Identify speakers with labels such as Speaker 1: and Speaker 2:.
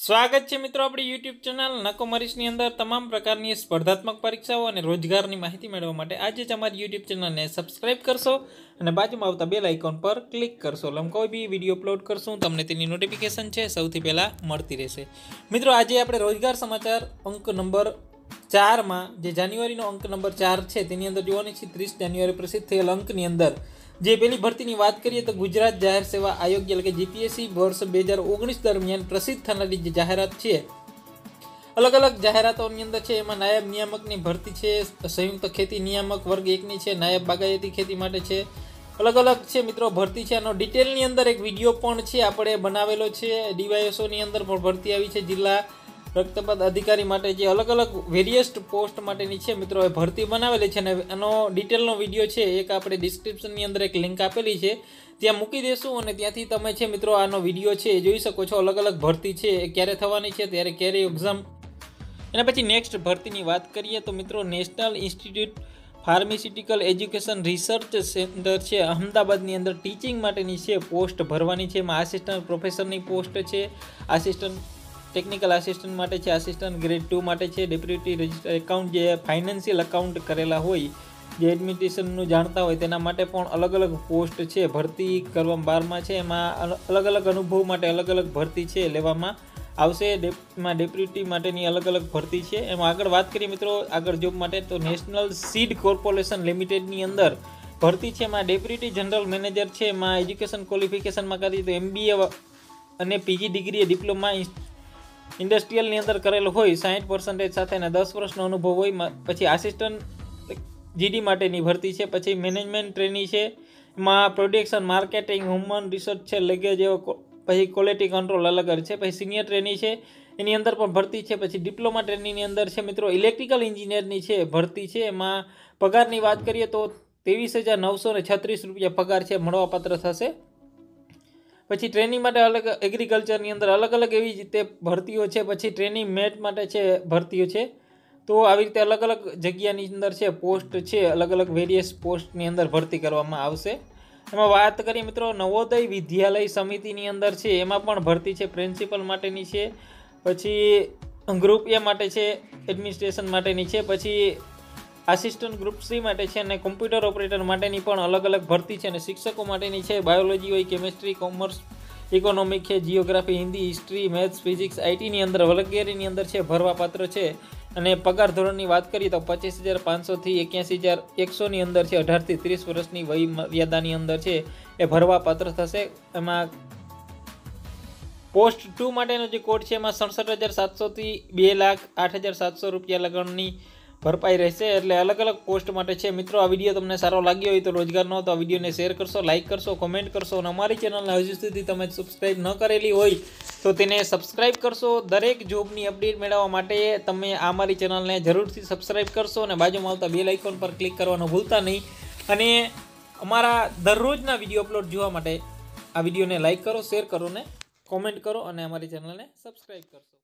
Speaker 1: સ્વાગત છે મિત્રો આપણી યુટ્યુબ ચેનલ નકોમરીશની અંદર તમામ પ્રકારની સ્પર્ધાત્મક પરીક્ષાઓ અને રોજગારની માહિતી મેળવવા માટે આજે જ અમારી યુટ્યુબ ચેનલને સબસ્ક્રાઇબ કરશો અને બાજુમાં આવતા બેલ આઇકોન પર ક્લિક કરશો એટલે કોઈ બી વિડીયો અપલોડ કરશું તમને તેની નોટિફિકેશન છે સૌથી પહેલાં મળતી રહેશે। મિત્રો આજે આપણે રોજગાર સમાચાર અંક નંબર 4માં જે જાન્યુઆરીનો અંક નંબર 4 છે તેની અંદર જોવાની છે 30 જાન્યુઆરી પ્રસિદ્ધ થયેલ અંકની અંદર જે પેલી ભરતીની વાત કરીએ તો ગુજરાત જાહેર સેવા આયોગ એટલે કે જીપીએસસી વર્ષ 2019 દરમિયાન પ્રસિદ્ધ થનારી જે જાહેરાત છે અલગ અલગ જાહેરાતોની અંદર છે એમાં નાયબ નિયામકની ભરતી છે, સંયુક્ત ખેતી નિયામક વર્ગ 1ની છે, નાયબ બાગાયતી ખેતી માટે છે, અલગ અલગ છે મિત્રો ભરતી છે। આનો ડિટેલની અંદર એક વિડીયો પણ છે આપણે બનાવેલો છે। ડીવાયએસઓની અંદર પણ ભરતી આવી છે, જિલ્લા રક્તપાત અધિકારી માટે જે અલગ અલગ વેરિયસ પોસ્ટ માટેની છે મિત્રો એ ભરતી બનાવેલી છે અને એનો ડિટેલનો વિડીયો છે એક આપણે ડિસ્ક્રિપ્શનની અંદર એક લિંક આપેલી છે ત્યાં મૂકી દેશું અને ત્યાંથી તમે છે મિત્રો આનો વિડીયો છે જોઈ શકો છો। અલગ અલગ ભરતી છે એ ક્યારે થવાની છે, ત્યારે ક્યારે એક્ઝામ। એના પછી નેક્સ્ટ ભરતીની વાત કરીએ તો મિત્રો national institute pharmaceutical education research centre છે અમદાવાદની અંદર ટીચિંગ માટેની છે પોસ્ટ ભરવાની છે। એમાં આસિસ્ટન્ટ પ્રોફેસરની પોસ્ટ છે, આસિસ્ટન્ટ ટેકનિકલ આસિસ્ટન્ટ માટે છે, આસિસ્ટન્ટ ગ્રેડ 2 માટે છે, ડેપ્યુટી રજિસ્ટર એકાઉન્ટ જે ફાઇનાન્શિયલ એકાઉન્ટ કરેલા હોય જે એડમિનિસ્ટ્રેશનનું જાણતા હોય તેના માટે પણ અલગ અલગ પોસ્ટ છે ભરતી કરવામાં 12માં છે। એમાં અલગ અલગ અનુભવ માટે અલગ અલગ ભરતી છે લેવામાં આવશે। એમાં ડેપ્યુટી માટેની અલગ અલગ ભરતી છે। એમાં આગળ વાત કરીએ મિત્રો આગળ જોબ માટે તો નેશનલ સીડ કોર્પોરેશન લિમિટેડની અંદર ભરતી છે। એમાં ડેપ્યુટી જનરલ મેનેજર છે, એમાં એજ્યુકેશન ક્વોલિફિકેશનમાં કરીએ તો MBA અને PG ડિગ્રી ડિપ્લોમા ઇન્ડસ્ટ્રીયલની અંદર કરેલો હોય 60% સાથે અને 10 વર્ષનો અનુભવ હોય। પછી આસિસ્ટન્ટ GD માટેની ભરતી છે, પછી મેનેજમેન્ટ ટ્રેની છે, એમાં પ્રોડક્શન માર્કેટિંગ હ્યુમન રિસર્ચ છે, લેગેજ એવો પછી ક્વોલિટી કંટ્રોલ અલગ છે, પછી સિનિયર ટ્રેની છે એની અંદર પણ ભરતી છે। પછી ડિપ્લોમા ટ્રેનીની અંદર છે મિત્રો ઇલેક્ટ્રિકલ એન્જિનિયરની છે ભરતી છે। એમાં પગારની વાત કરીએ તો 23,936 રૂપિયા પગાર છે મળવાપાત્ર થશે। પછી ટ્રેનિંગ માટે અલગ એગ્રીકલ્ચરની અંદર અલગ અલગ એવી રીતે ભરતીઓ છે। પછી ટ્રેનિંગ મેટ માટે છે ભરતીઓ છે। તો આવી રીતે અલગ અલગ જગ્યાની અંદર છે પોસ્ટ છે અલગ અલગ વેરિયસ પોસ્ટની અંદર ભરતી કરવામાં આવશે। એમાં વાત કરીએ મિત્રો નવોદય વિદ્યાલય સમિતિની અંદર છે એમાં પણ ભરતી છે, પ્રિન્સિપલ માટેની છે, પછી ગ્રુપ એ માટે છે, એડમિનિસ્ટ્રેશન માટેની છે, પછી આસિસ્ટન્ટ ગ્રુપ C માટે છે અને કોમ્પ્યુટર ઓપરેટર માટેની પણ અલગ અલગ ભરતી છે અને શિક્ષકો માટેની છે, બાયોલોજી હોય, કેમિસ્ટ્રી, કોમર્સ, ઇકોનોમિક છે, geography, Hindi, history, maths, physics, આઈટીની અંદર વગેરેની અંદર છે ભરવાપાત્ર છે। અને પગાર ધોરણની વાત કરીએ તો 25,500 થી 81,100ની અંદર છે, 18 થી 30 વર્ષની વય મર્યાદાની અંદર છે એ ભરવાપાત્ર થશે। એમાં પોસ્ટ 2 માટેનો જે કોડ છે એમાં 67,700 થી 2,08,700 રૂપિયા લગણની ભરપાઈ રહેશે। એટલે અલગ અલગ પોસ્ટ માટે છે। મિત્રો આ વિડીયો તમને સારો લાગ્યો હોય તો રોજગારનો તો આ વિડીયોને શેર કરશો, લાઇક કરશો, કોમેન્ટ કરશો અને અમારી ચેનલને હજુ સુધી તમે સબસ્ક્રાઈબ ન કરેલી હોય તો તેને સબસ્ક્રાઈબ કરશો। દરેક જોબની અપડેટ મેળવવા માટે તમે અમારી ચેનલને જરૂરથી સબસ્ક્રાઈબ કરશો અને બાજુમાં આવતા બેલ આઇકોન પર ક્લિક કરવાનું ભૂલતા નહીં અને અમારા દરરોજના વિડીયો અપલોડ જોવા માટે આ વિડીયોને લાઇક કરો, શેર કરો ને કોમેન્ટ કરો અને અમારી ચેનલને સબસ્ક્રાઈબ કરશો।